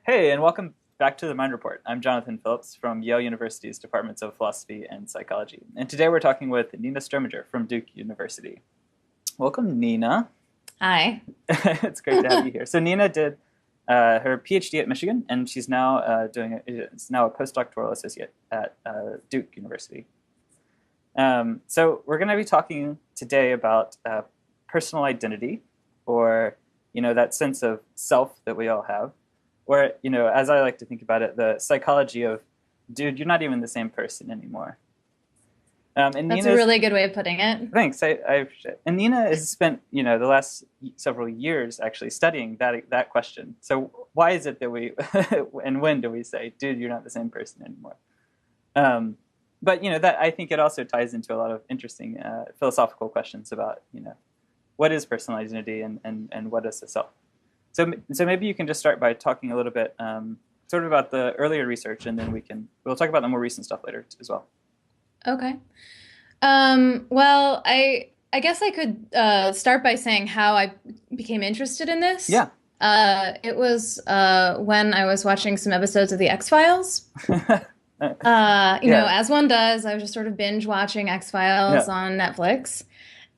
Hey, and welcome back to the Mind Report. I'm Jonathan Phillips from Yale University's Departments of Philosophy and Psychology. And today we're talking with Nina Strohminger from Duke University. Welcome, Nina. Hi. It's great to have you here. So Nina did her PhD at Michigan, and she's now is now a postdoctoral associate at Duke University. So we're going to be talking today about personal identity, or that sense of self that we all have. Or, as I like to think about it, the psychology of, dude, you're not even the same person anymore. And That's a really good way of putting it. Thanks. And Nina has spent, the last several years actually studying that question. So why is it that we, and when do we say, dude, you're not the same person anymore? But, that I think it also ties into a lot of interesting philosophical questions about, what is personal identity and what is the self? So maybe you can just start by talking a little bit sort of about the earlier research, and then we'll talk about the more recent stuff later as well. Okay. Well, I guess I could start by saying how I became interested in this. Yeah. It was when I was watching some episodes of the X-Files. As one does, I was just sort of binge watching X-Files on Netflix.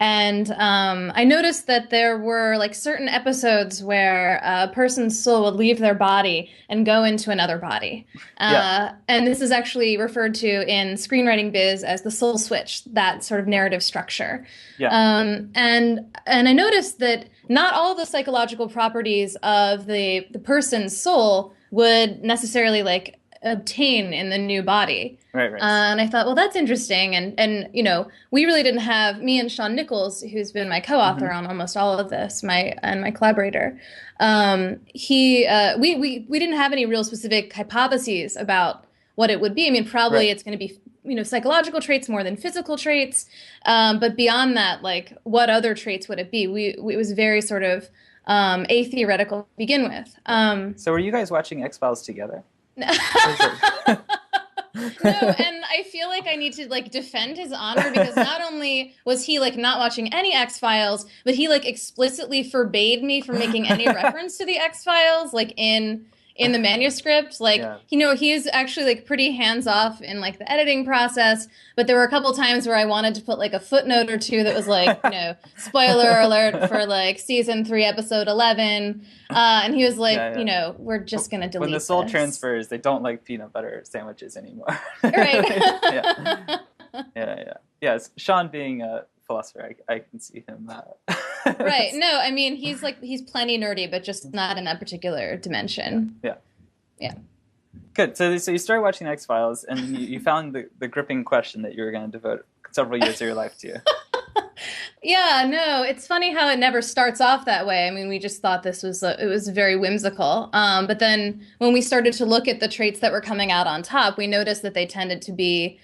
And I noticed that there were certain episodes where a person's soul would leave their body and go into another body. And this is actually referred to in screenwriting biz as the soul switch, that sort of narrative structure. And I noticed that not all the psychological properties of the person's soul would necessarily obtain in the new body. Right. And I thought, well, that's interesting. And we really didn't have, me and Sean Nichols, who's been my co-author on almost all of this, my collaborator, we didn't have any real specific hypotheses about what it would be. I mean, probably it's going to be, psychological traits more than physical traits. But beyond that, what other traits would it be? It was very sort of atheoretical to begin with. So were you guys watching X-Files together? No, and I feel like I need to defend his honor, because not only was he not watching any X-Files, but he explicitly forbade me from making any reference to the X-Files in the manuscript. He is actually pretty hands-off in the editing process, but there were a couple times where I wanted to put a footnote or two that was spoiler alert for season 3 episode 11, and he was we're just gonna delete when the soul this. transfers, they don't like peanut butter sandwiches anymore. Right. Yes, Sean being a philosopher, I can see him Right. No, I mean, he's plenty nerdy, but just not in that particular dimension. Yeah. Good. So you started watching X-Files, and you found the gripping question that you were going to devote several years of your life to. Yeah, no, it's funny how it never starts off that way. I mean, we just thought this was it was very whimsical. But then when we started to look at the traits that were coming out on top, we noticed that they tended to be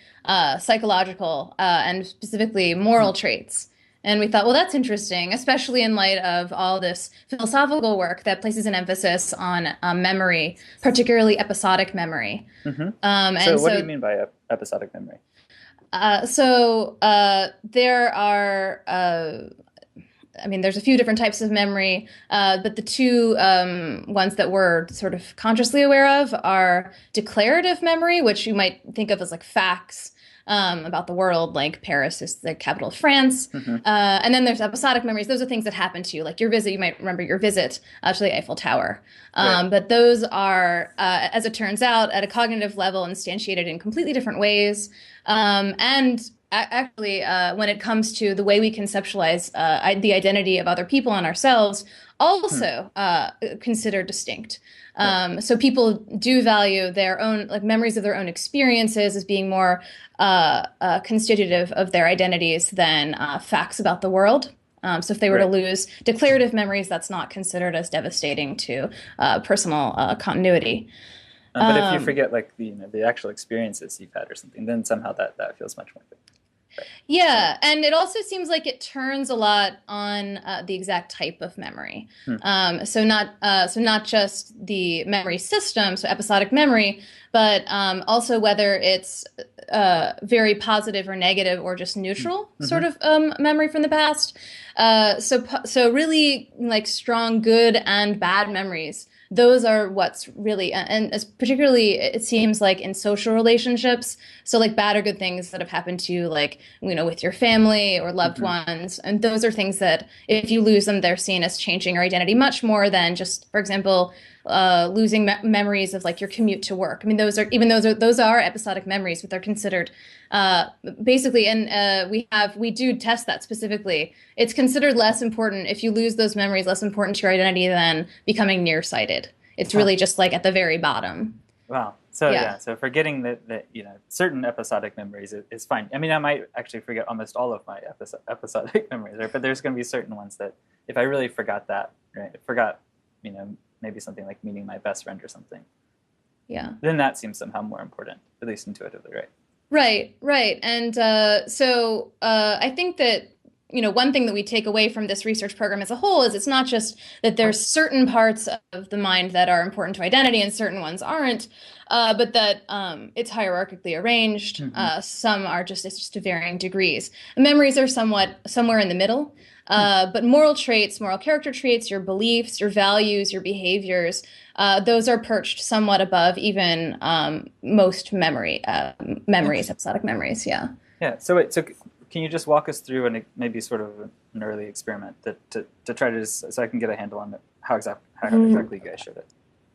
psychological and specifically moral traits. And we thought, well, that's interesting, especially in light of all this philosophical work that places an emphasis on memory, particularly episodic memory. So what do you mean by episodic memory? There are, there's a few different types of memory, but the two ones that we're sort of consciously aware of are declarative memory, which you might think of as facts about the world, like Paris is the capital of France. And then there's episodic memories. Those are things that happen to you, like your visit. You might remember your visit to the Eiffel Tower. But those are, as it turns out, at a cognitive level, instantiated in completely different ways. Actually, when it comes to the way we conceptualize the identity of other people and ourselves, also considered distinct. So people do value their own memories of their own experiences as being more constitutive of their identities than facts about the world. So if they were to lose declarative memories, that's not considered as devastating to personal continuity. But if you forget the actual experiences you've had or something, then somehow that feels much more good. Right. Yeah, and it also seems like it turns a lot on the exact type of memory. So not just the memory system, so episodic memory, but also whether it's very positive or negative or just neutral sort of memory from the past. So really strong good and bad memories those are what's really, and as particularly it seems like in social relationships, so like bad or good things that have happened to you, like, with your family or loved Hmm. ones, and those are things that if you lose them, they're seen as changing your identity much more than just, for example, losing memories of like your commute to work. I mean, those are episodic memories, but they're considered uh, basically, and we do test that specifically. It's considered less important if you lose those memories, less important to your identity than becoming nearsighted. It's Huh. really just like at the very bottom. Wow. So Yeah. so forgetting that certain episodic memories is fine. I mean, I might actually forget almost all of my episodic memories, right? But there's going to be certain ones that if I really forgot that, right, forgot, maybe something like meeting my best friend or something, Yeah. then that seems somehow more important, at least intuitively, right? Right, right. And I think that, one thing that we take away from this research program as a whole is it's not just that there's certain parts of the mind that are important to identity and certain ones aren't, but that it's hierarchically arranged. Mm-hmm. Some are it's just to varying degrees. Memories are somewhere in the middle. Hmm. But moral traits, moral character traits, your beliefs, your values, your behaviors, those are perched somewhat above even most memories, episodic memories. Yeah. Yeah. So wait. So can you just walk us through maybe sort of an early experiment to try to so I can get a handle on how exactly you guys showed it?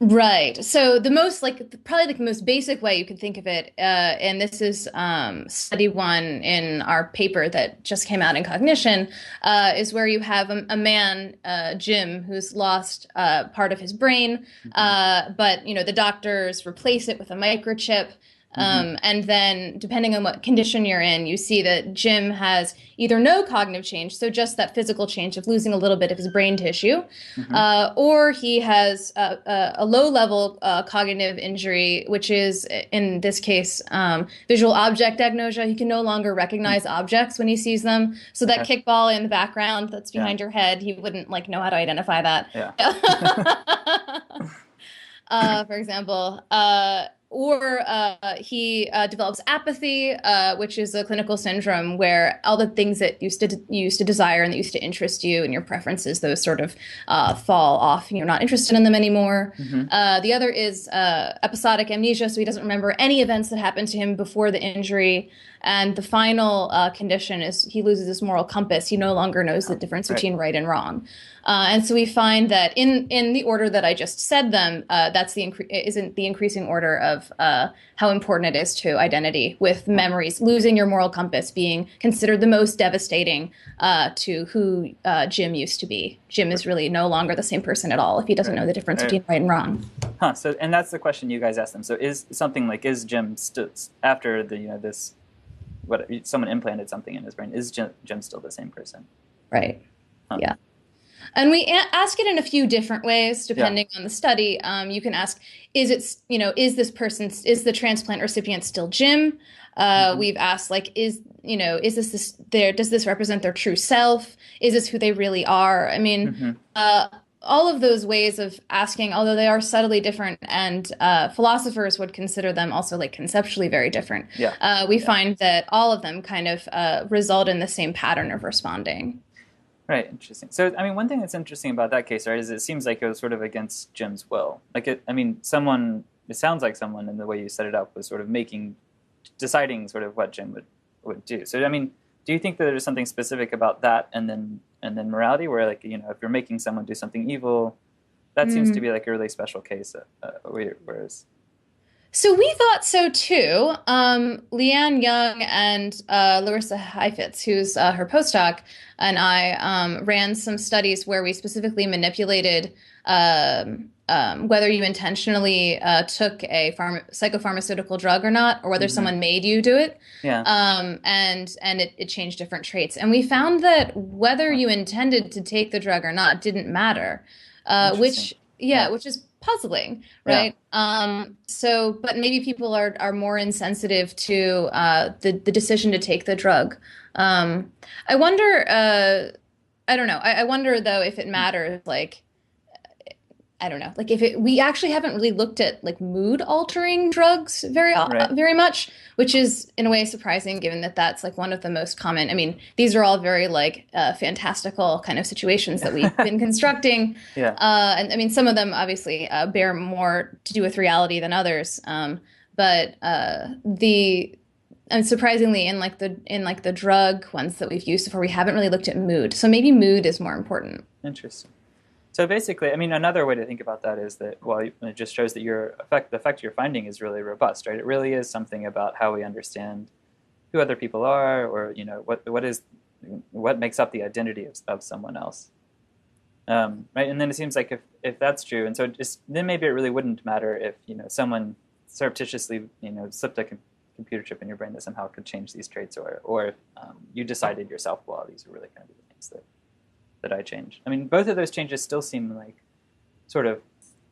Right. So the most probably the most basic way you can think of it, and this is study one in our paper that just came out in Cognition, is where you have a man, Jim, who's lost part of his brain, Mm-hmm. but the doctors replace it with a microchip. Mm-hmm. And then, depending on what condition you're in, you see that Jim has either no cognitive change, so just that physical change of losing a little bit of his brain tissue, Mm-hmm. or he has a low-level cognitive injury, which is, in this case, visual object agnosia. He can no longer recognize objects when he sees them. So that Okay. kickball in the background that's Yeah. behind your head, he wouldn't know how to identify that. Yeah. For example, or he develops apathy, which is a clinical syndrome where all the things that you used to desire and that used to interest you and your preferences, those sort of fall off. You're not interested in them anymore. Mm-hmm. The other is episodic amnesia, so he doesn't remember any events that happened to him before the injury. And the final condition is he loses his moral compass. He no longer knows the difference between right and wrong. And so we find that in the order that I just said them, that's isn't the increasing order of how important it is to identity, with memories, losing your moral compass being considered the most devastating to who Jim used to be. Jim is really no longer the same person at all if he doesn't know the difference between right and wrong. Huh. So, and that's the question you guys asked them. So, is Jim after this? What someone implanted something in his brain? Is Jim still the same person? Right. Huh. Yeah. And we ask it in a few different ways, depending on the study. You can ask, is the transplant recipient still Jim? We've asked, does this represent their true self? Is this who they really are? I mean, all of those ways of asking, although they are subtly different, and philosophers would consider them also conceptually very different. We find that all of them kind of result in the same pattern of responding. Right, interesting. So, I mean, one thing that's interesting about that case, right, is it seems like it was sort of against Jim's will. It sounds like someone in the way you set it up was sort of deciding sort of what Jim would do. So, I mean, do you think that there's something specific about that and then morality where, if you're making someone do something evil, that seems to be a really special case, whereas... So we thought so too. Leanne Young and Larissa Heifetz, who's her postdoc, and I ran some studies where we specifically manipulated whether you intentionally took a psychopharmaceutical drug or not, or whether someone made you do it. Yeah. And it changed different traits. And we found that whether you intended to take the drug or not didn't matter, which is puzzling, right? Yeah. But maybe people are more insensitive to the decision to take the drug. I wonder. I don't know. I wonder though if it matters. I don't know, like we actually haven't really looked at like mood altering drugs Right. very much, which is in a way surprising given that that's like one of the most common. I mean, these are all very like fantastical kind of situations that we've been constructing. Yeah. And I mean, some of them obviously bear more to do with reality than others. But the and surprisingly in like the drug ones that we've used before, we haven't really looked at mood. So maybe mood is more important. Interesting. So basically, I mean, another way to think about that is that, well, it just shows that the effect you're finding is really robust, right? It really is something about how we understand who other people are, or what makes up the identity of someone else, right? And then it seems like if that's true, and so then maybe it really wouldn't matter if someone surreptitiously slipped a computer chip in your brain that somehow could change these traits, or if you decided yourself, well, these are really going to be the things that I change. I mean, both of those changes still seem like sort of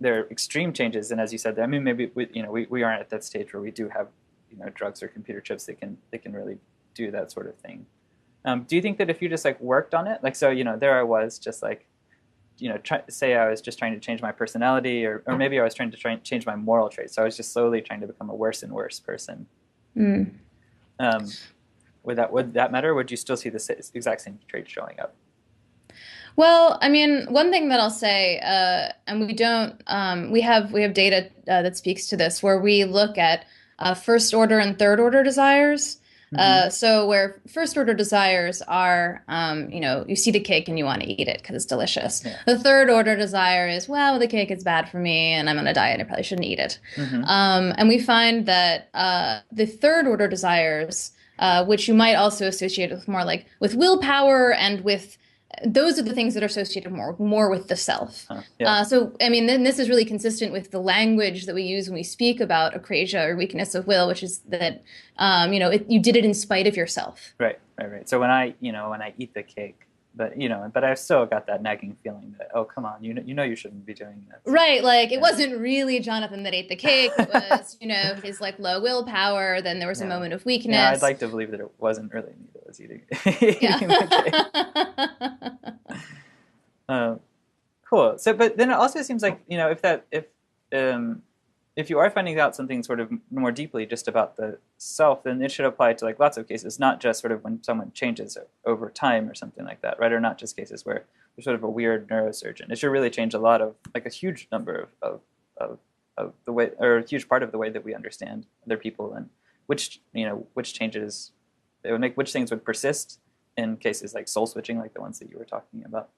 they're extreme changes, and as you said, I mean, maybe we aren't at that stage where we do have drugs or computer chips that can really do that sort of thing. Do you think that if you just like worked on it, like so there I was just like say I was just trying to change my personality, or maybe I was trying to change my moral traits, so I was just slowly trying to become a worse and worse person. Mm. Would that matter? Would you still see the exact same traits showing up? Well, I mean, one thing that I'll say, and we have data that speaks to this, where we look at first order and third order desires. Mm-hmm. So where first order desires are, you see the cake and you want to eat it because it's delicious. Yeah. The third order desire is, well, the cake is bad for me and I'm on a diet and I probably shouldn't eat it. Mm-hmm. And we find that the third order desires, which you might also associate with more like with willpower and with those are the things that are associated more with the self. Yeah. So, I mean, then this is really consistent with the language that we use when we speak about akrasia or weakness of will, which is that, you did it in spite of yourself. Right. So when I eat the cake, but I've still got that nagging feeling that, oh, come on, you shouldn't be doing that. Right. Like it wasn't really Jonathan that ate the cake. It was, his like low willpower. Then there was a moment of weakness. Yeah, I'd like to believe that it wasn't really me that was eating the cake. Cool. So, but then it also seems like, if you are finding out something sort of more deeply just about the self, then it should apply to like lots of cases, not just sort of when someone changes over time or something like that, right? Or not just cases where there's sort of a weird neurosurgeon. It should really change a lot of like a huge number of the way, or a huge part of the way that we understand other people, and which changes it would make, which things would persist in cases like soul switching, like the ones that you were talking about.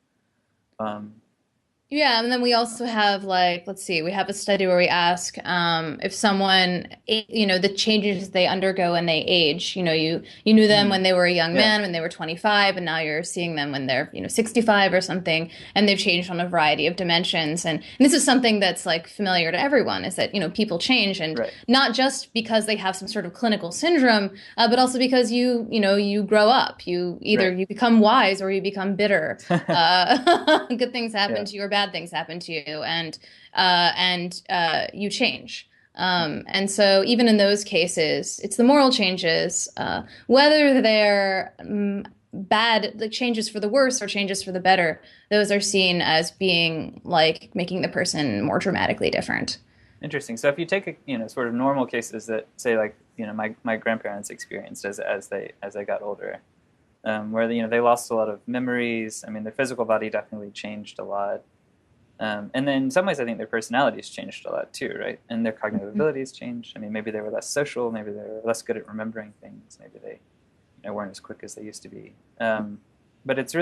Yeah, and then we also have like, let's see, we have a study where we ask if someone, the changes they undergo when they age. You knew them when they were a young man, when they were 25, and now you're seeing them when they're 65 or something, and they've changed on a variety of dimensions. And this is something that's like familiar to everyone, is that people change, and not just because they have some sort of clinical syndrome, but also because you grow up. You either you become wise or you become bitter. Good things happen to you, or bad things happen to you, and you change. And so even in those cases, it's the moral changes, whether they're bad, like changes for the worse or changes for the better, those are seen as being like making the person more dramatically different. Interesting. So if you take sort of normal cases that say like my grandparents experienced as they got older, where they lost a lot of memories. I mean, their physical body definitely changed a lot. And then in some ways, I think their personalities changed a lot too, right? And their cognitive abilities changed. I mean, maybe they were less social, maybe they were less good at remembering things, maybe they weren't as quick as they used to be. But it's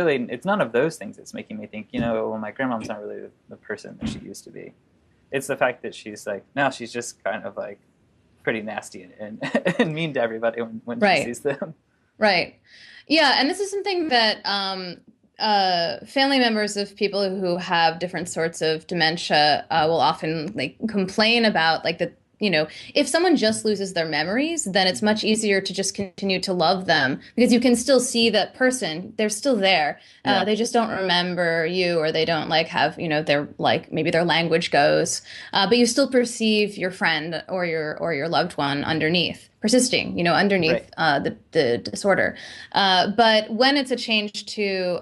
none of those things that's making me think, well, my grandmom's not really the person that she used to be. It's the fact that she's like, now she's just kind of like pretty nasty and mean to everybody when she sees them. Right. Yeah, and this is something that family members of people who have different sorts of dementia will often like complain about, like that. If someone just loses their memories, then it's much easier to just continue to love them because you can still see that person. They're still there. They just don't remember you, or they don't like have, their like maybe their language goes, but you still perceive your friend or your loved one underneath. persisting, underneath the disorder. But when it's a change to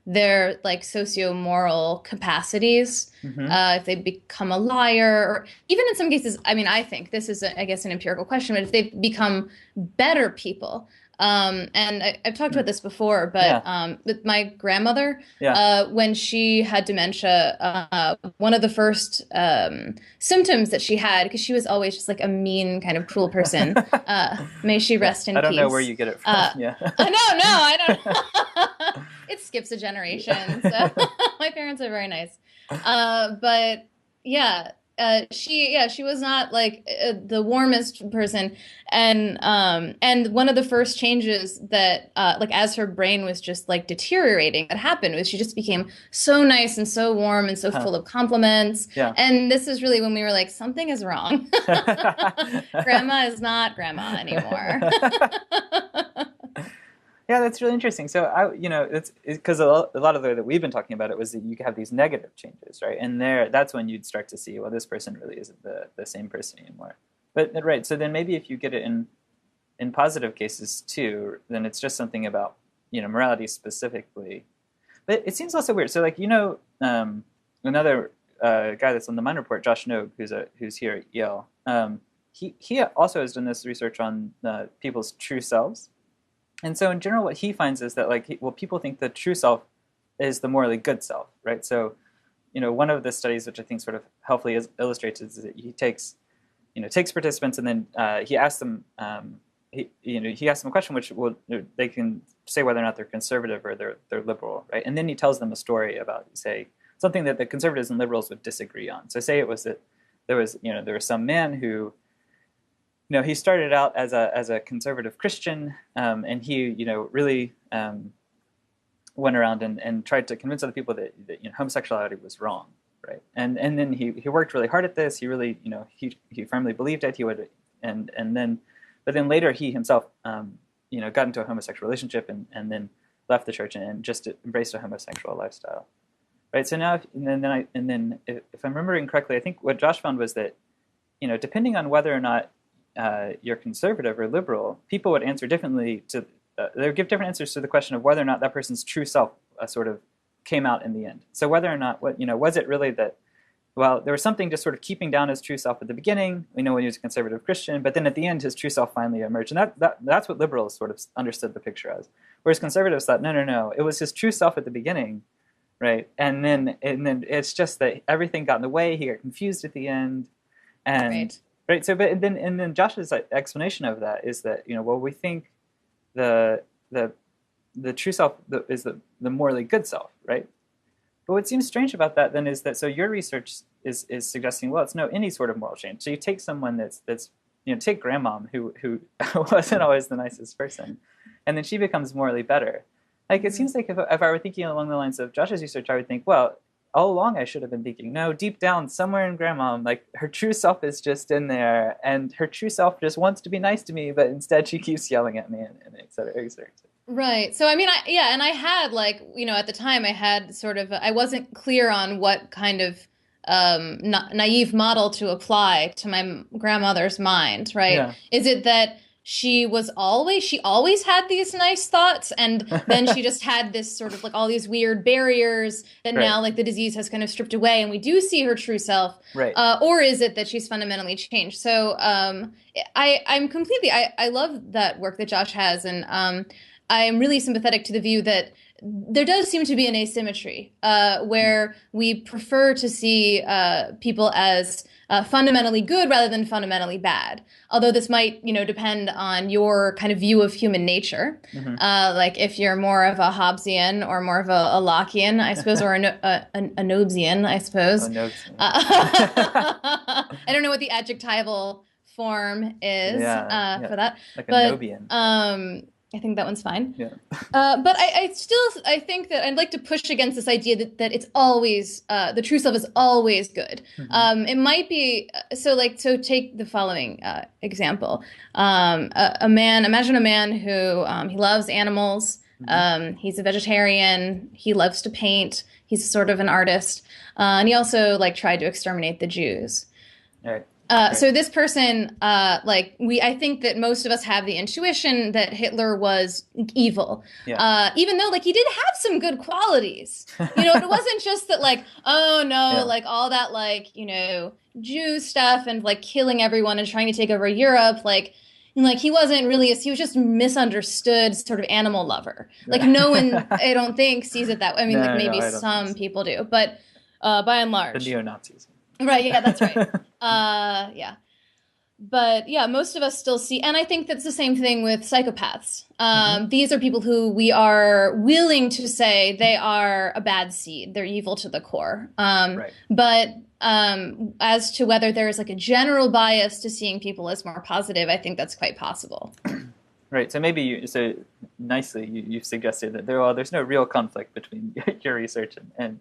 their like socio-moral capacities, if they become a liar, or even in some cases, I mean, I think this is, I guess, an empirical question, but if they become better people. And I've talked about this before, but with my grandmother, when she had dementia, one of the first symptoms that she had, because she was always just like a mean, kind of cruel person, may she rest in peace. I don't know where you get it from. I don't. It skips a generation. So my parents are very nice. But yeah. She was not like the warmest person, and one of the first changes that like as her brain was just like deteriorating that happened was she just became so nice and so warm and so full of compliments. And this is really when we were like, something is wrong. Grandma is not grandma anymore. Yeah, that's really interesting. So it's because a lot of the way that we've been talking about it was that you have these negative changes, right? And that's when you'd start to see, well, this person really isn't the same person anymore. But right, so then maybe if you get it in positive cases too, then it's just something about morality specifically. But it seems also weird. So like another guy that's on the Mine Report, Josh Nogue, who's here at Yale, he also has done this research on people's true selves. And so in general, what he finds is that people think the true self is the morally good self, right? So, one of the studies which I think sort of helpfully illustrates is that he takes participants and then he asks them, he asks them a question which they can say whether or not they're conservative or they're liberal, right? And then he tells them a story about, say, something that the conservatives and liberals would disagree on. So say it was that there was some man who, he started out as a conservative Christian, and he, really went around and tried to convince other people that homosexuality was wrong, right? And then he worked really hard at this. He really, he firmly believed it. He would, but then later he himself, got into a homosexual relationship and then left the church and just embraced a homosexual lifestyle, right? So now, if I'm remembering correctly, I think what Josh found was that, depending on whether or not you're conservative or liberal, people would answer differently they would give different answers to the question of whether or not that person's true self sort of came out in the end. So whether or not, was it really that, well, there was something just sort of keeping down his true self at the beginning, when he was a conservative Christian, but then at the end his true self finally emerged. And that's what liberals sort of understood the picture as. Whereas conservatives thought, no, it was his true self at the beginning, right? And then it's just that everything got in the way, he got confused at the end. And right. So, but then Josh's explanation of that is that we think the true self is the morally good self, right? But what seems strange about that then is that your research is suggesting, well, it's any sort of moral change. So you take someone that's take grandmom who wasn't always the nicest person, and then she becomes morally better. Like it seems like if I were thinking along the lines of Josh's research, I would think, well, all along I should have been thinking, no, deep down, somewhere in grandma, her true self is just in there, and her true self just wants to be nice to me, but instead she keeps yelling at me, and et cetera, et cetera. Right. So, I mean, and I had at the time I had I wasn't clear on what kind of naive model to apply to my grandmother's mind, right? Yeah. Is it that she always had these nice thoughts, and then she just had this sort of all these weird barriers that now the disease has kind of stripped away and we do see her true self, right? Or is it that she's fundamentally changed? So I love that work that Josh has, and I'm really sympathetic to the view that there does seem to be an asymmetry where we prefer to see people as fundamentally good rather than fundamentally bad. Although this might, depend on your kind of view of human nature. Mm-hmm. If you're more of a Hobbesian or more of a Lockean, I suppose, or a Nobesian, I suppose. I don't know what the adjectival form is for that. Like a Nobian. I think that one's fine. Yeah. But I think that I'd like to push against this idea that it's always the true self is always good. Mm-hmm. It might be so take the following example. Imagine a man who he loves animals. Mm-hmm. He's a vegetarian. He loves to paint. He's sort of an artist, and he also tried to exterminate the Jews. Right. So this person, I think that most of us have the intuition that Hitler was evil, even though, like, he did have some good qualities. You know, it wasn't just that, like, oh no, like all that, like, you know, Jew stuff and like killing everyone and trying to take over Europe, like he wasn't really, he was just misunderstood sort of animal lover. Like no one, I don't think, sees it that way. I mean, like maybe some people do, but by and large, the neo-Nazis. Right, yeah, that's right. Yeah. But yeah, most of us still see, and I think that's the same thing with psychopaths. These are people who we are willing to say they are a bad seed. They're evil to the core. But as to whether there is like a general bias to seeing people as more positive, I think that's quite possible. Right. So maybe you've suggested that there's no real conflict between your research and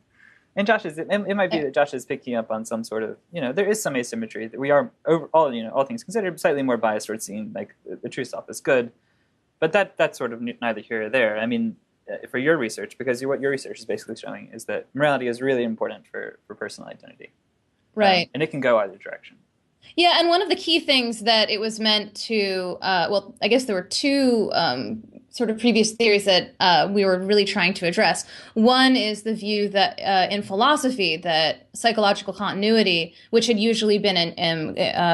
Josh's. It might be that Josh is picking up on some sort of, you know, there is some asymmetry that we are overall, you know, all things considered, slightly more biased towards seeing like the true self is good, but that's sort of neither here or there. I mean, for your research, because what your research is basically showing is that morality is really important for personal identity, right? And it can go either direction. Yeah, and one of the key things that it was meant to, well, I guess there were two sort of previous theories that we were really trying to address. One is the view that in philosophy that psychological continuity, which had usually been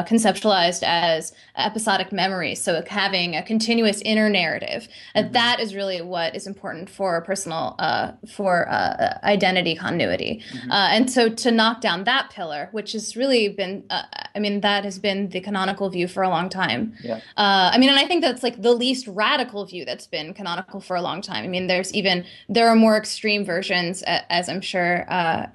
conceptualized as episodic memory, so having a continuous inner narrative, that is really what is important for personal, identity continuity. And so to knock down that pillar, which has really been, that has been the canonical view for a long time. And I think that's like the least radical view that's been canonical for a long time. I mean, there are more extreme versions, as I'm sure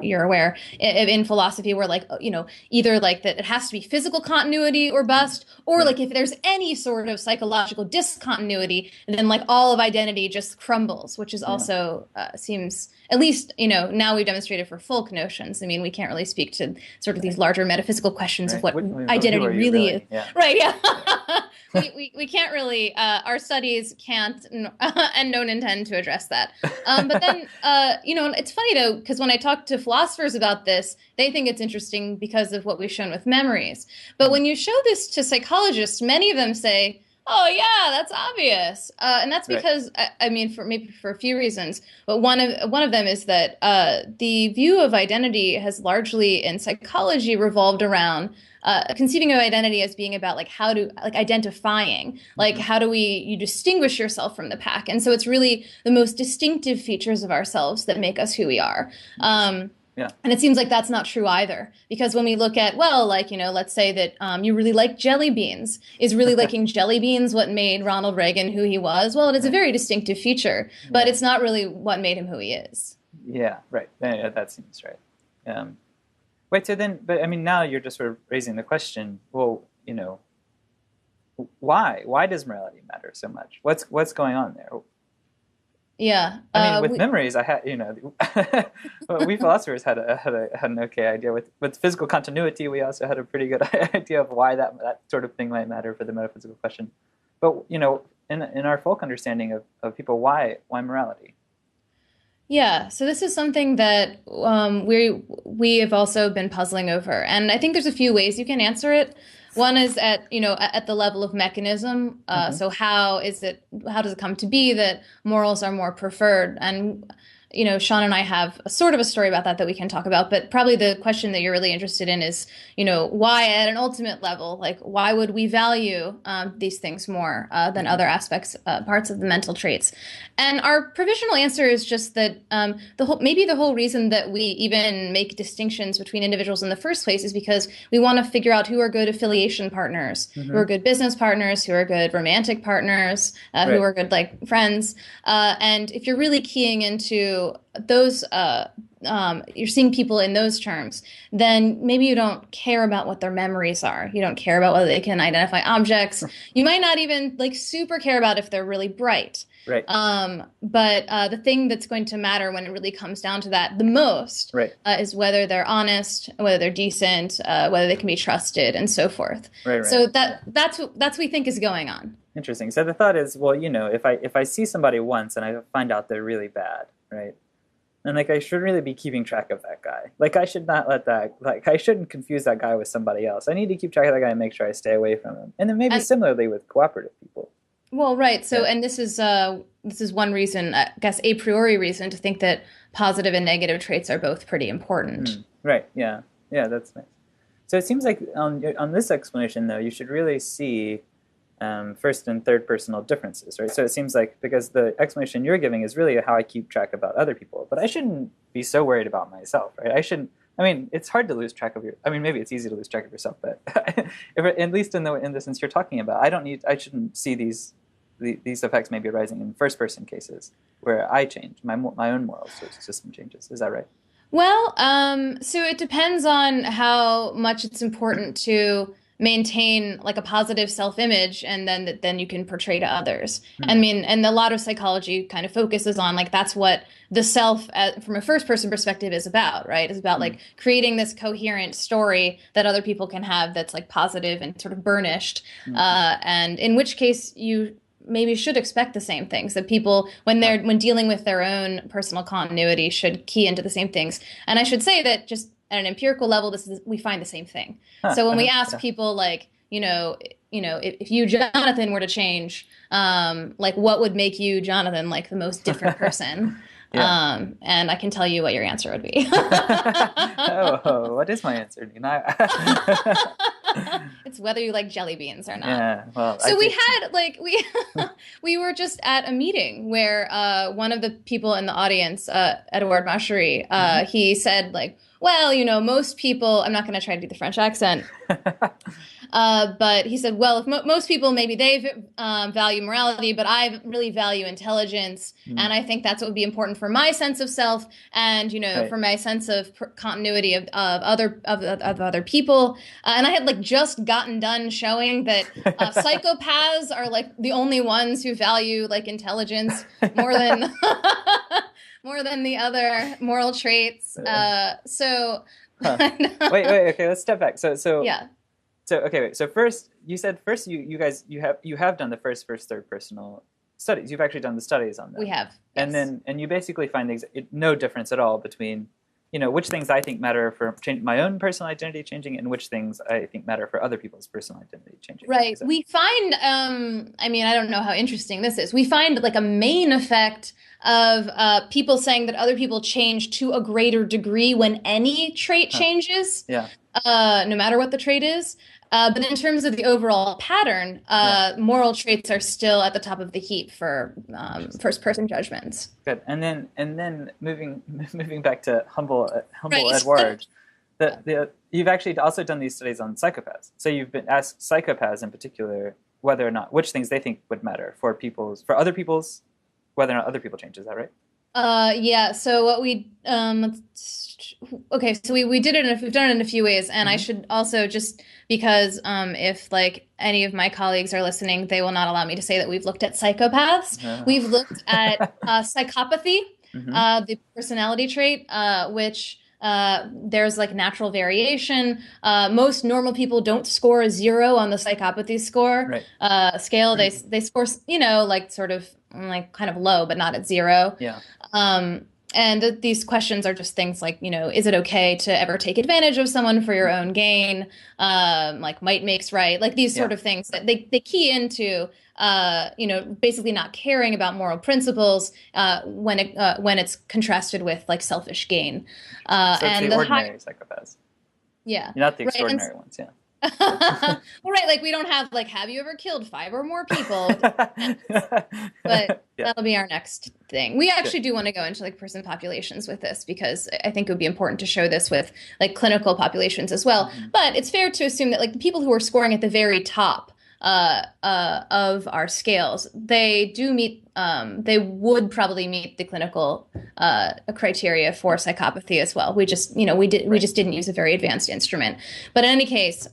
you're aware, in philosophy, where like, you know, either like that it has to be physical continuity or bust, or like if there's any sort of psychological discontinuity, then like all of identity just crumbles, which is also seems, at least, you know, now we've demonstrated for folk notions. I mean, we can't really speak to sort of these larger metaphysical questions of what identity really is. Right, yeah. we can't really, our studies can't and don't intend to address that. But then, you know, it's funny though, because when I talk to philosophers about this, they think it's interesting because of what we've shown with memories. But when you show this to psychologists, many of them say, oh yeah, that's obvious, and that's because for a few reasons. But one of them is that the view of identity has largely in psychology revolved around conceiving of identity as being about like how to like identifying, like how do you distinguish yourself from the pack, and so it's really the most distinctive features of ourselves that make us who we are. And it seems like that's not true either, because when we look at, well, like, you know, let's say that you really like jelly beans. Is really liking jelly beans what made Ronald Reagan who he was? Well, it is a very distinctive feature, but it's not really what made him who he is. Yeah, right. Yeah, that seems right. Wait, so then, but I mean, now you're just sort of raising the question, well, you know, why? Why does morality matter so much? What's going on there? Yeah, I mean, with memories, I had, you know, we philosophers had an okay idea. With physical continuity, we also had a pretty good idea of why that sort of thing might matter for the metaphysical question. But, you know, in our folk understanding of people, why morality? Yeah, so this is something that we have also been puzzling over, and I think there's a few ways you can answer it. One is at the level of mechanism. So how does it come to be that morals are more preferred? And, you know, Sean and I have a sort of a story about that we can talk about, but probably the question that you're really interested in is, you know, why at an ultimate level, like why would we value these things more than other aspects, parts of the mental traits? And our provisional answer is just that the whole reason that we even make distinctions between individuals in the first place is because we want to figure out who are good affiliation partners, who are good business partners, who are good romantic partners, who are good like friends. And if you're really keying into those, you're seeing people in those terms, then maybe you don't care about what their memories are. You don't care about whether they can identify objects. You might not even like super care about if they're really bright. Right. But the thing that's going to matter when it really comes down to that the most is whether they're honest, whether they're decent, whether they can be trusted, and so forth. Right. So that's what we think is going on. Interesting. So the thought is, well, you know, if I see somebody once and I find out they're really bad, right? And like I should really be keeping track of that guy. Like I should not let that like I shouldn't confuse that guy with somebody else. I need to keep track of that guy and make sure I stay away from him. And then maybe And similarly with cooperative people. well, right. So, Yeah. and this is one reason, I guess, a priori reason to think that positive and negative traits are both pretty important. Right. Yeah. Yeah, that's nice. So it seems like on this explanation though, you should really see first and third personal differences, right? So it seems like because the explanation you're giving is really how I keep track about other people, but I shouldn't be so worried about myself, right? I shouldn't. I mean, it's hard to lose track of your. I mean, maybe it's easy to lose track of yourself, but at least in the sense you're talking about, I shouldn't see these effects maybe arising in first person cases where I change my own moral system changes. Is that right? Well, so it depends on how much it's important to maintain like a positive self-image and then you can portray to others. I mean, and a lot of psychology kind of focuses on like that's what the self from a first person perspective is about, right? It's about like creating this coherent story that other people can have that's like positive and sort of burnished. And in which case you maybe should expect the same things that people when dealing with their own personal continuity should key into the same things. And I should say that just at an empirical level, we find the same thing. So when we ask people like, if you, Jonathan, were to change, like what would make you, Jonathan, like the most different person? And I can tell you what your answer would be. Oh, what is my answer? It's whether you like jelly beans or not. Yeah, well, so we had like we were just at a meeting where one of the people in the audience, Edouard Machery, he said like, well, most people. I'm not going to try to do the French accent. But he said, well, if most people, maybe they value morality, but I really value intelligence. And I think that's what would be important for my sense of self and, Right. for my sense of continuity of other people. And I had like just gotten done showing that psychopaths are like the only ones who value like intelligence more than more than the other moral traits. So Wait, okay, let's step back. So yeah. So okay, wait. So first, you said you guys you have done the first third personal studies. You've actually done the studies on that. We have, and yes. then you basically find no difference at all between which things I think matter for my own personal identity changing and which things I think matter for other people's personal identity changing. Right. We find, I mean, I don't know how interesting this is. We find like a main effect of people saying that other people change to a greater degree when any trait changes. Yeah. No matter what the trait is. But in terms of the overall pattern, moral traits are still at the top of the heap for first-person judgments. Good. And then moving back to humble Right. Edward, you've actually also done these studies on psychopaths. So you've been asked psychopaths in particular whether or not which things they think would matter for other people's whether or not other people change. Is that right? Yeah. So what we so we did it. We've done it in a few ways, and I should also just because if like any of my colleagues are listening, they will not allow me to say that we've looked at psychopaths. We've looked at psychopathy, the personality trait, which there's like natural variation. Most normal people don't score a 0 on the psychopathy score scale. They score, like sort of like kind of low, but not at 0. Yeah. And these questions are just things like, is it okay to ever take advantage of someone for your own gain? Like might makes right, like these sort of things that they key into, basically not caring about moral principles when it's contrasted with like selfish gain. So it's and the ordinary psychopaths. Yeah. Not the extraordinary ones, yeah. Well, right, like we don't have like, have you ever killed 5 or more people? But that'll be our next thing. We actually do want to go into like person populations with this because I think it would be important to show this with like clinical populations as well. But it's fair to assume that like the people who are scoring at the very top of our scales, they do meet, they would probably meet the clinical criteria for psychopathy as well. We just, we just didn't use a very advanced instrument. But in any case,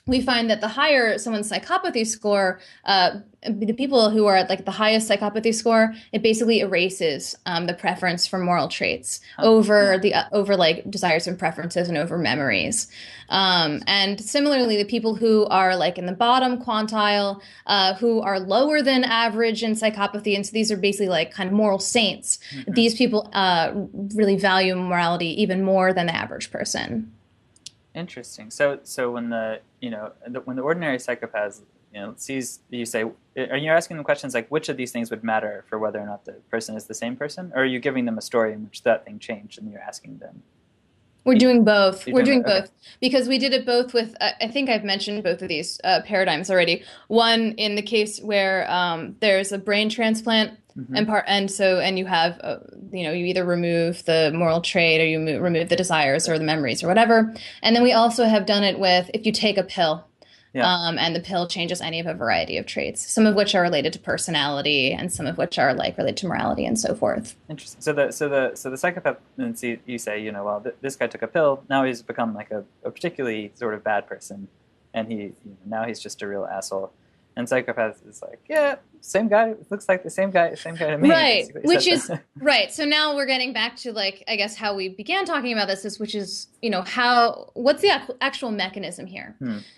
we find that the higher someone's psychopathy score, the people who are at like the highest psychopathy score, it basically erases the preference for moral traits over over like desires and preferences and over memories. And similarly, the people who are like in the bottom quintile, who are lower than average in psychopathy, and so these are basically like kind of moral saints. These people really value morality even more than the average person. Interesting. So when when the ordinary psychopath sees, you say, are you asking them questions like which of these things would matter for whether or not the person is the same person, or are you giving them a story in which that thing changed and you're asking them? We're doing both. We're doing both okay. because we did it both with. I think I've mentioned both of these paradigms already. One in the case where there's a brain transplant, and you have you either remove the moral trait or you remove the desires or the memories or whatever. And then we also have done it with if you take a pill. And the pill changes any of a variety of traits, some of which are related to personality, and some of which are like related to morality and so forth. Interesting. So the psychopath, you say, well, this guy took a pill. Now he's become like a particularly sort of bad person, and now he's just a real asshole. And psychopath is like, yeah, same guy. It looks like the same guy to me. Right. Which is right. So now we're getting back to like, I guess how we began talking about this which is, what's the actual mechanism here?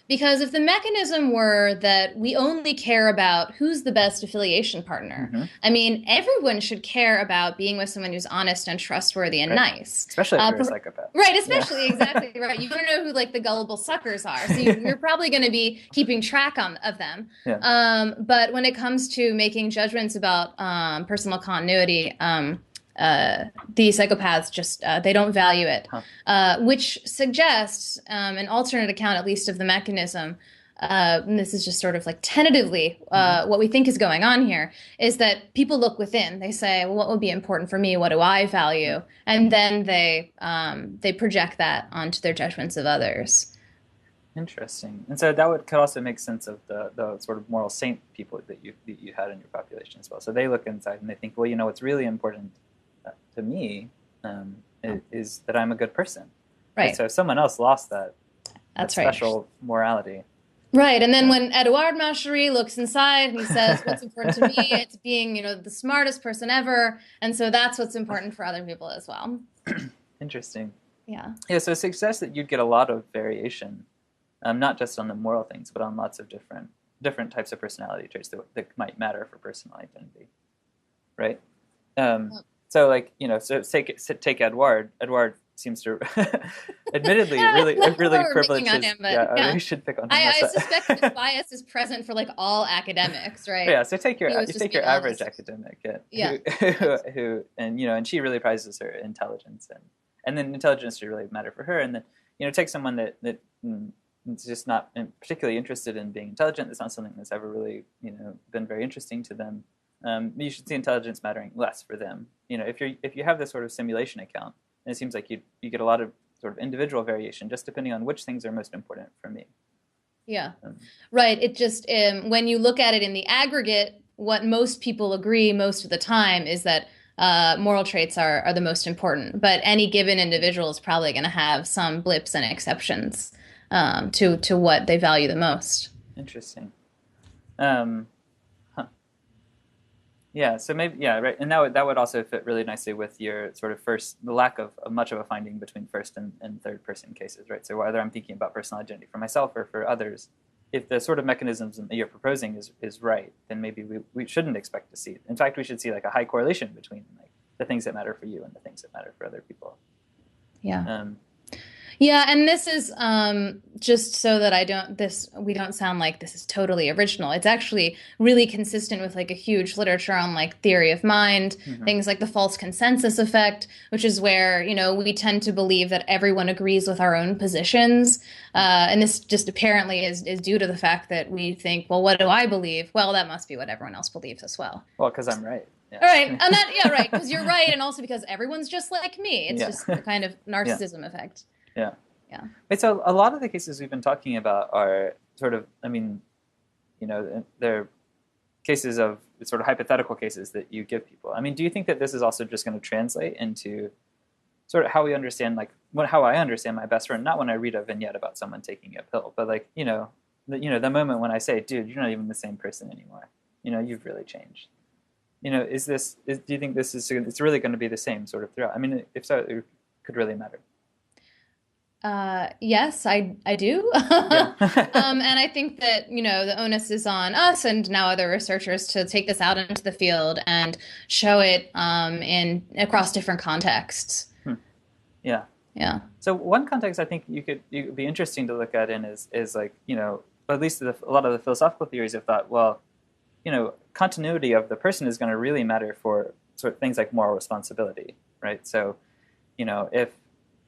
Because if the mechanism were that we only care about who's the best affiliation partner, I mean, everyone should care about being with someone who's honest and trustworthy and nice. Especially if you're a psychopath. Right. Especially, exactly right. You want to know who like the gullible suckers are. So you're probably going to be keeping track of them. Yeah. But when it comes to making judgments about personal continuity, the psychopaths just they don't value it, which suggests an alternate account, at least of the mechanism. And this is just sort of like tentatively what we think is going on here is that people look within. They say, well, what would be important for me? What do I value? And then they project that onto their judgments of others. Interesting. And so that could also make sense of the sort of moral saint people that you had in your population as well. So they look inside and they think, well, what's really important to me is that I'm a good person. Right. So if someone else lost that special morality. Right. And then when Edouard Machery looks inside and he says, what's important to me, it's being, the smartest person ever. And so that's what's important for other people as well. Interesting. Yeah. Yeah. So it suggests that you'd get a lot of variation. Not just on the moral things, but on lots of different types of personality traits that might matter for personal identity, right? So, like so take Edouard. Edouard seems to, admittedly, really privilege his. We should pick on him. I suspect his bias is present for like all academics, right? Yeah. So take your average academic, who and she really prizes her intelligence, and then intelligence should really matter for her, and then take someone that it's just not particularly interested in being intelligent. It's not something that's ever really, been very interesting to them. You should see intelligence mattering less for them. If you have this sort of simulation account, and it seems like you get a lot of sort of individual variation just depending on which things are most important for me. Yeah, right. It just when you look at it in the aggregate, what most people agree most of the time is that moral traits are the most important. But any given individual is probably going to have some blips and exceptions to what they value the most. Interesting. Yeah. So maybe right, and that would also fit really nicely with your sort of the lack of much of a finding between first and third person cases, right? So whether I'm thinking about personal identity for myself or for others, if the sort of mechanisms that you're proposing is right, then maybe we shouldn't expect to see it. In fact, we should see like a high correlation between like the things that matter for you and the things that matter for other people. Yeah. Yeah, and this is just so that we don't sound like this is totally original. It's actually really consistent with like a huge literature on like theory of mind, things like the false consensus effect, which is where, we tend to believe that everyone agrees with our own positions. And this just apparently is due to the fact that we think, well, what do I believe? Well, that must be what everyone else believes as well. Well, because I'm right. Yeah. All right. And right. Because you're right. And also because everyone's just like me. It's just the kind of narcissism effect. Yeah. Yeah. Wait, so a lot of the cases we've been talking about are sort of, they're cases of sort of hypothetical cases that you give people. I mean, do you think that this is also just going to translate into sort of how we understand, how I understand my best friend, not when I read a vignette about someone taking a pill, but the moment when I say, dude, you're not even the same person anymore. You've really changed. Do you think it's really going to be the same sort of throughout? I mean, if so, it could really matter. Yes, I do. Yeah. And I think that, the onus is on us and now other researchers to take this out into the field and show it in across different contexts. Yeah. Yeah. So one context I think you could be interesting to look at is like, at least a lot of the philosophical theories have thought, well, continuity of the person is going to really matter for sort of things like moral responsibility, right? So,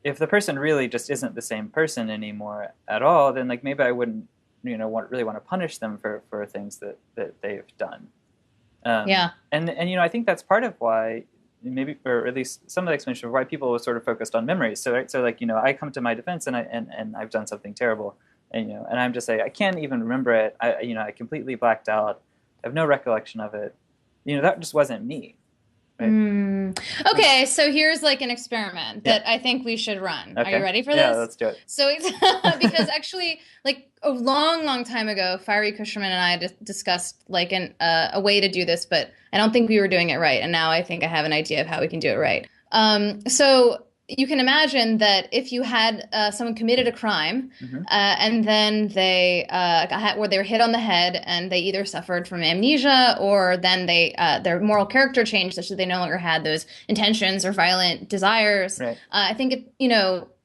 if the person really just isn't the same person anymore at all, then like maybe I wouldn't, really want to punish them for things that they've done. Yeah. And I think that's part of why maybe, or at least some of the explanation of why people were sort of focused on memories. So, right, so like, I come to my defense and I've done something terrible, and I'm just like, I can't even remember it. I completely blacked out. I have no recollection of it. That just wasn't me. Right? Okay, so here's like an experiment that I think we should run. Okay. Are you ready for this? Yeah, let's do it. So it's because actually, like a long, long time ago, Fiery Kusherman and I discussed like a way to do this, but I don't think we were doing it right. And now I think I have an idea of how we can do it right. So you can imagine that if you had someone committed a crime and then they they were hit on the head and they either suffered from amnesia or then their moral character changed such that they no longer had those intentions or violent desires. Right. I think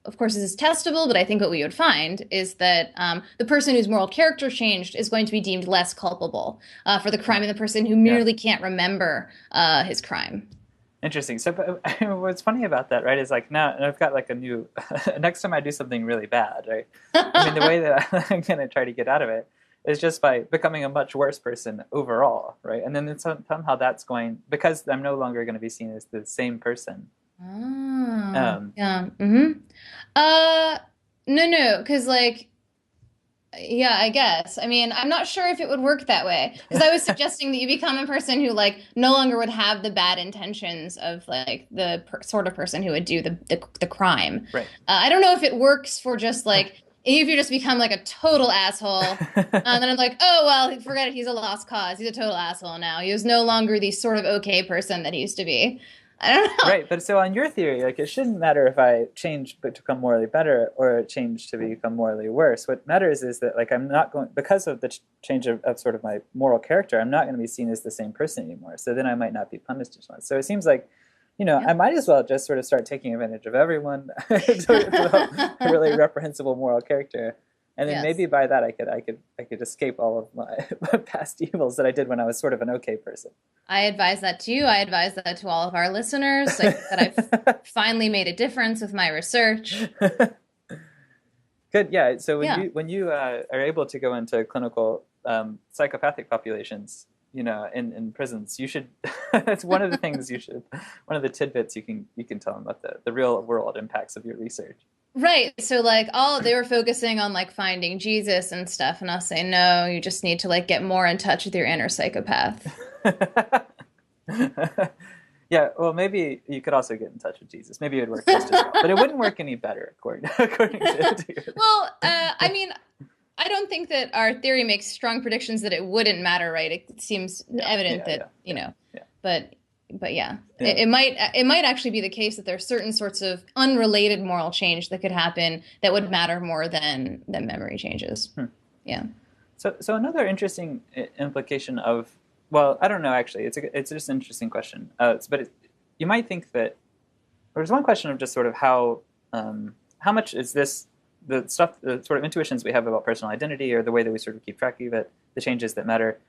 of course, this is testable, but I think what we would find is that the person whose moral character changed is going to be deemed less culpable for the crime than the person who merely can't remember his crime. Interesting. So what's funny about that, right, is like now I've got like a new, next time I do something really bad, right? I mean, the way that I'm going to try to get out of it is just by becoming a much worse person overall, right? And then somehow that's going, because I'm no longer going to be seen as the same person. Oh, yeah. No, because like, yeah, I guess. I mean, I'm not sure if it would work that way because I was suggesting that you become a person who like no longer would have the bad intentions of like the sort of person who would do the crime. Right. I don't know if it works for just like if you just become like a total asshole, then I'm like, oh well, forget it. He's a lost cause. He's a total asshole now. He was no longer the sort of okay person that he used to be. I don't know. Right, but so on your theory, like it shouldn't matter if I change but to become morally better or change to become morally worse. What matters is that like I'm not going, because of the change of sort of my moral character, I'm not going to be seen as the same person anymore. So then I might not be punished as much. So it seems like, I might as well just sort of start taking advantage of everyone to a really reprehensible moral character. And then maybe by that I could escape all of my past evils that I did when I was sort of an okay person. I advise that to you. I advise that to all of our listeners. Like, that I've finally made a difference with my research. Good, yeah. So when you are able to go into clinical psychopathic populations, in prisons, you should. That's one of the things one of the tidbits you can tell them about the real world impacts of your research. Right. So like they were focusing on like finding Jesus and stuff. And I'll say, no, you just need to like get more in touch with your inner psychopath. Yeah. Well, maybe you could also get in touch with Jesus. Maybe it would work just as well, but it wouldn't work any better according to your... Well, I mean, I don't think that our theory makes strong predictions that it wouldn't matter, right? It seems evident that, but yeah. It might actually be the case that there are certain sorts of unrelated moral change that could happen that would matter more than memory changes. Yeah. So another interesting implication of, well, I don't know actually. It's just an interesting question. But you might think that there's one question of just sort of how much is this the stuff, the sort of intuitions we have about personal identity or the way that we sort of keep track of it, the changes that matter,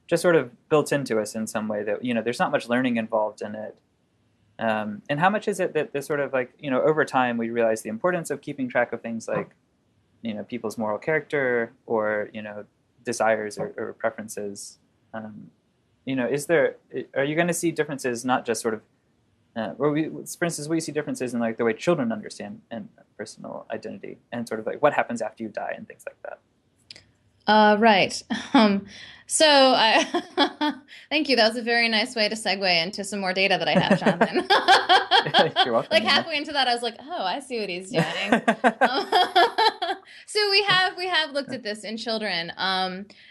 just sort of built into us in some way that, there's not much learning involved in it. And how much is it that sort of like, over time we realize the importance of keeping track of things like, people's moral character or, desires or preferences. Are you going to see differences, not just sort of, for instance, we see differences in like the way children understand and personal identity and sort of like what happens after you die and things like that. Right. So thank you. That was a very nice way to segue into some more data that I have, Jonathan. You're welcome. Like halfway into that, I was like, oh, I see what he's doing. So we have looked at this in children.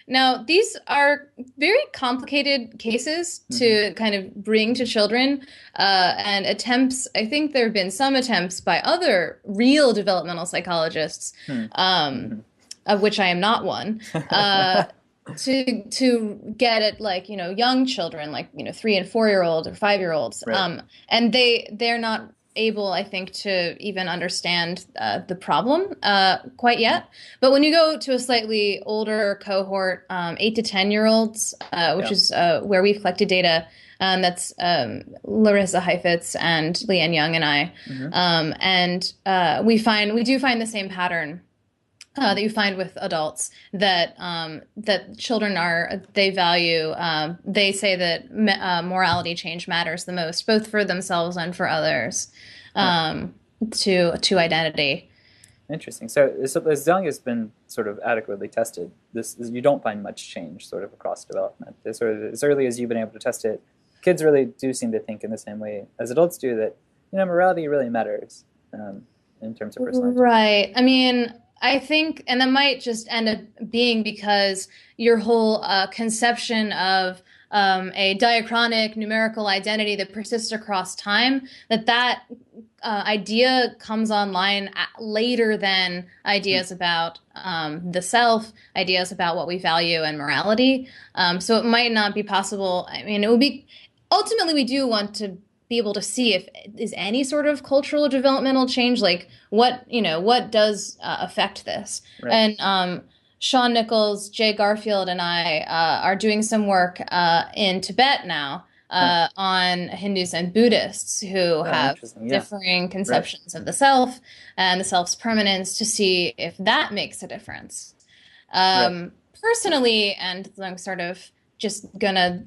Now these are very complicated cases to kind of bring to children, and attempts. I think there have been some attempts by other real developmental psychologists, of which I am not one, to get at, like, young children, like 3 and 4-year-olds or 5-year-olds, Right. and they're not able, I think, to even understand the problem quite yet. But when you go to a slightly older cohort, 8 to 10-year-olds, which is where we've collected data, that's Larissa Heifetz and Leanne Young and I, and we do find the same pattern that you find with adults, that that children they value, they say that morality change matters the most, both for themselves and for others, to identity. Interesting. So as young as been sort of adequately tested, you don't find much change sort of across development. Sort of as early as you've been able to test it, kids really do seem to think in the same way as adults do, that morality really matters in terms of personality. Right. I mean, I think, and that might just end up being because your whole conception of a diachronic numerical identity that persists across time, that idea comes online later than ideas about the self, ideas about what we value and morality. So it might not be possible. I mean, it would be, ultimately, we do want to be able to see if is any sort of cultural developmental change, like what does affect this. Right. And Sean Nichols, Jay Garfield, and I are doing some work in Tibet now on Hindus and Buddhists who have differing conceptions of the self and the self's permanence, to see if that makes a difference. Personally, and I'm sort of just gonna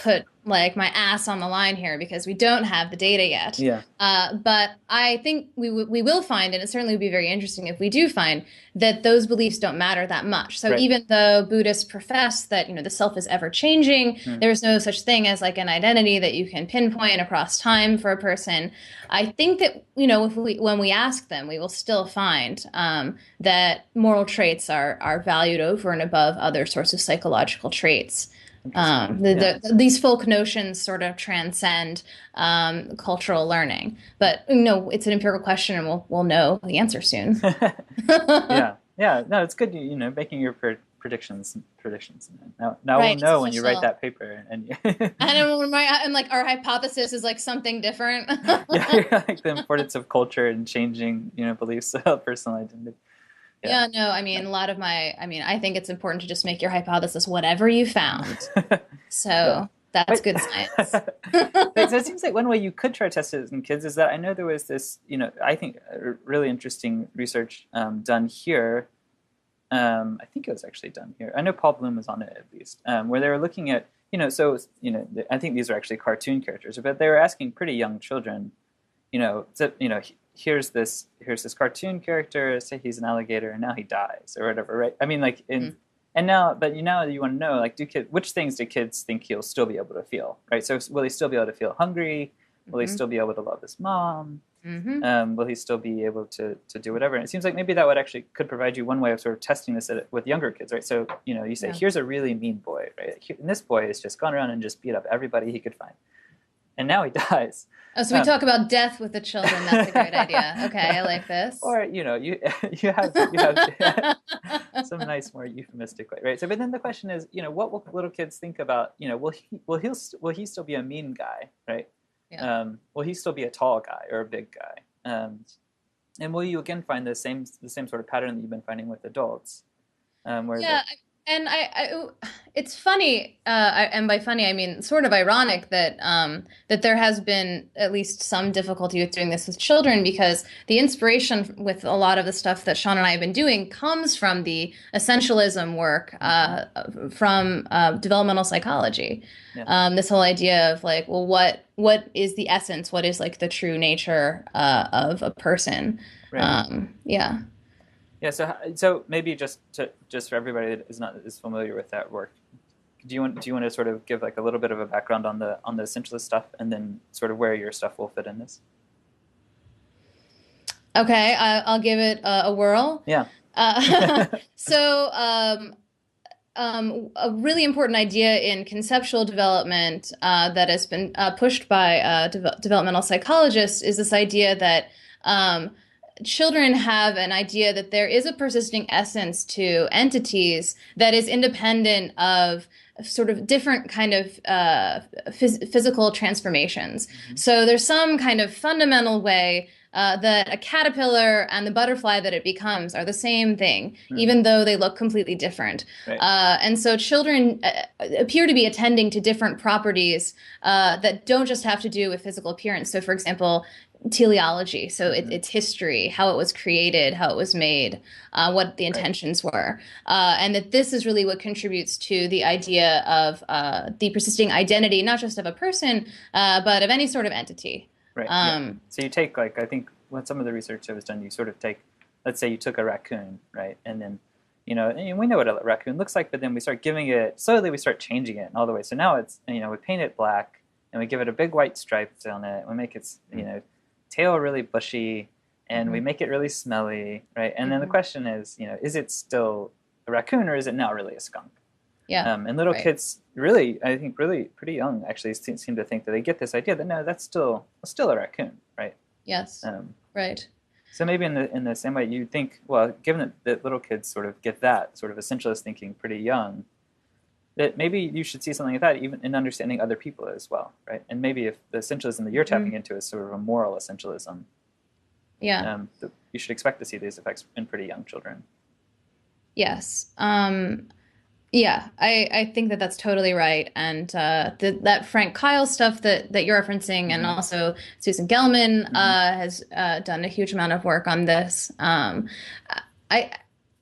put my ass on the line here because we don't have the data yet. Yeah. But I think we will find, and it certainly would be very interesting if we do find, that those beliefs don't matter that much. So even though Buddhists profess that the self is ever changing, there's no such thing as an identity that you can pinpoint across time for a person. I think that when we ask them, we will still find that moral traits are valued over and above other sorts of psychological traits. These folk notions sort of transcend cultural learning, but it's an empirical question, and we'll know the answer soon. No, it's good making your predictions. Now we'll know when you write that paper, and our hypothesis is something different. The importance of culture and changing beliefs about personal identity. Yeah, no, I mean, I think it's important to just make your hypothesis whatever you found. So that's good science. So it seems like one way you could try to test it in kids is that I know there was this, I think really interesting research done here. I think it was actually done here. I know Paul Bloom was on it at least, where they were looking at, I think these are actually cartoon characters, but they were asking pretty young children, here's this cartoon character, say he's an alligator, and now he dies or whatever, right? I mean, and now you want to know, which things do kids think he'll still be able to feel, right? So will he still be able to feel hungry? Will he still be able to love his mom? Will he still be able to do whatever? And it seems like maybe that could provide you one way of sort of testing this with younger kids, right? So you say, here's a really mean boy, right? And this boy has just gone around and just beat up everybody he could find, and now he dies. Oh, so we talk about death with the children. That's a great idea. Okay, I like this. Or you have some nice, more euphemistic way, right? So, but then the question is, what will little kids think about? Will he still be a mean guy, right? Yeah. Will he still be a tall guy or a big guy? And will you again find the same sort of pattern that you've been finding with adults? And it's funny, and by funny I mean sort of ironic that that there has been at least some difficulty with doing this with children, because the inspiration with a lot of the stuff that Sean and I have been doing comes from the essentialism work from developmental psychology. Yeah. This whole idea of what is the essence? What is the true nature of a person? Right. Yeah. Yeah, so maybe just for everybody that is not as familiar with that work, do you want to sort of give a little bit of a background on the essentialist stuff, and then sort of where your stuff will fit in this? Okay, I'll give it a whirl. Yeah. So a really important idea in conceptual development that has been pushed by developmental psychologists is this idea that children have an idea that there is a persisting essence to entities that is independent of sort of different kind of physical transformations. Mm-hmm. So there's some kind of fundamental way that a caterpillar and the butterfly that it becomes are the same thing, even though they look completely different. Right. And so children appear to be attending to different properties that don't just have to do with physical appearance. So, for example, teleology, so its history, how it was created, how it was made, what the intentions were, and that this is really what contributes to the idea of the persisting identity, not just of a person, but of any sort of entity. Right. So you take, like, I think when some of the research that was done, you sort of take, let's say you took a raccoon, right? And then, and we know what a raccoon looks like, but then we start giving it, slowly we start changing it all the way. So now it's, we paint it black and we give it a big white stripe on it. We make its, tail really bushy and we make it really smelly, right? And then the question is it still a raccoon or is it now really a skunk? Yeah. And little kids really, I think really pretty young actually seem to think that they get this idea that no, that's still a raccoon, right? Yes. Right. So maybe in the same way you think, well, given that little kids sort of get that sort of essentialist thinking pretty young, that maybe you should see something like that even in understanding other people as well, right? And maybe if the essentialism that you're tapping into is sort of a moral essentialism, you should expect to see these effects in pretty young children. Yes. Yeah, I think that that's totally right. And that Frank Kyle stuff that you're referencing, and also Susan Gelman has done a huge amount of work on this.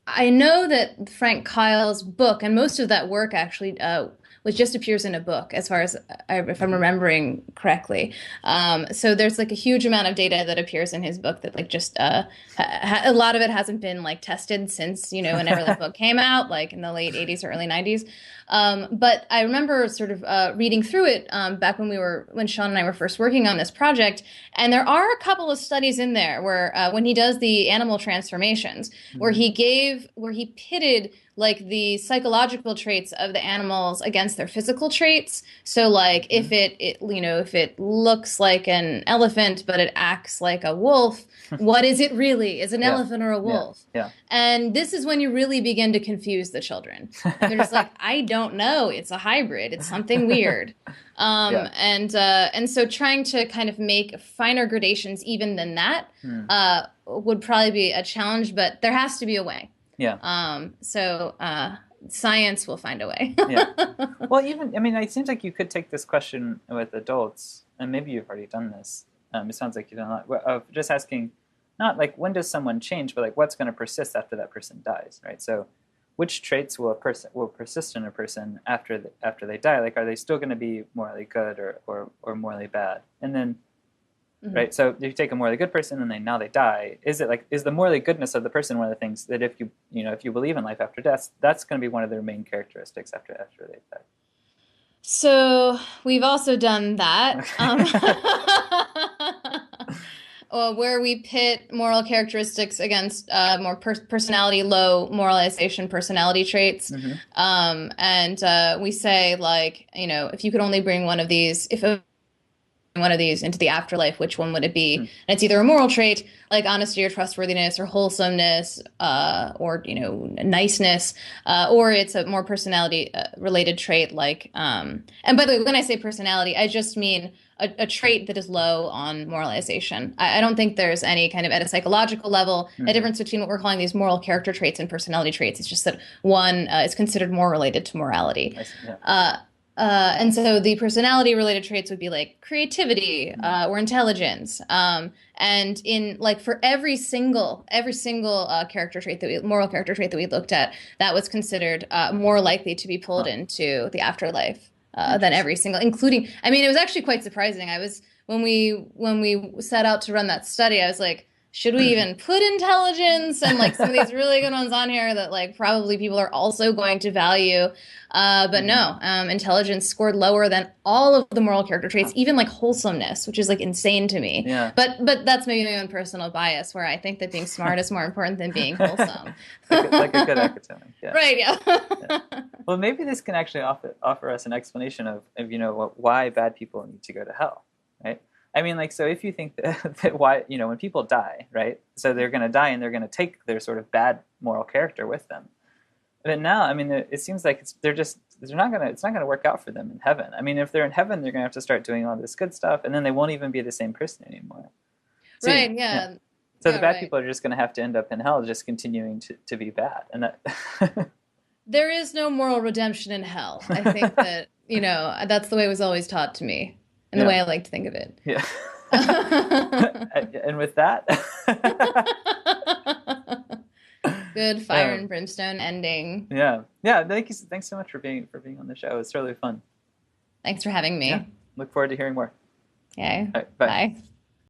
I know that Frank Kyle's book, and most of that work actually just appears in a book, as far as if I'm remembering correctly. So there's like a huge amount of data that appears in his book that like just a lot of it hasn't been like tested since whenever the book came out, like in the late 80s or early 90s. But I remember sort of reading through it back when Sean and I were first working on this project, and there are a couple of studies in there where when he does the animal transformations, where he pitted like the psychological traits of the animals against their physical traits. So like if it looks like an elephant but it acts like a wolf, what is it really? Is it an elephant or a wolf? Yeah. And this is when you really begin to confuse the children. They're just like, I don't know. It's a hybrid. It's something weird. And so trying to kind of make finer gradations even than that would probably be a challenge, but there has to be a way. Yeah. So science will find a way. Yeah. Well, it seems like you could take this question with adults, and maybe you've already done this. It sounds like you've done a lot of just asking, not like when does someone change, but like what's going to persist after that person dies, right? So, which traits will persist in a person after they die? Like, are they still going to be morally good or morally bad? And then. Right, so if you take a morally good person and now they die, is the morally goodness of the person one of the things that if you believe in life after death, that's going to be one of their main characteristics after they die? So we've also done that, where we pit moral characteristics against more personality low moralization personality traits, and we say like if you could only bring one of these into the afterlife, which one would it be? And it's either a moral trait like honesty or trustworthiness or wholesomeness or niceness, or it's a more personality related trait like and by the way, when I say personality, I just mean a trait that is low on moralization. I don't think there's any kind of at a psychological level a difference between what we're calling these moral character traits and personality traits. It's just that one is considered more related to morality. And so the personality-related traits would be like creativity or intelligence. And in like for every single character trait moral character trait that we looked at, that was considered more likely to be pulled into the afterlife than every single, including. I mean, it was actually quite surprising. When we set out to run that study, I was like, should we even put intelligence? And like some of these really good ones on here that like probably people are also going to value. But no, intelligence scored lower than all of the moral character traits, even like wholesomeness, which is like insane to me. Yeah. But that's maybe my own personal bias, where I think that being smart is more important than being wholesome. like a good academic. Yeah. Right. Yeah. Yeah. Well, maybe this can actually offer us an explanation of why bad people need to go to hell, right? I mean, like, so if you think that why, when people die, right? So they're going to die and they're going to take their sort of bad moral character with them. But now, I mean, it seems like it's not going to work out for them in heaven. I mean, if they're in heaven, they're going to have to start doing all this good stuff, and then they won't even be the same person anymore. So, right. Yeah. So the bad people are just going to have to end up in hell, just continuing to be bad, and that. There is no moral redemption in hell. I think that that's the way it was always taught to me, and the way I like to think of it. Yeah. And with that. Good fire and brimstone ending. Yeah. Thanks so much for being on the show. It's really fun. Thanks for having me. Yeah. Look forward to hearing more. Okay. Right, bye. Bye.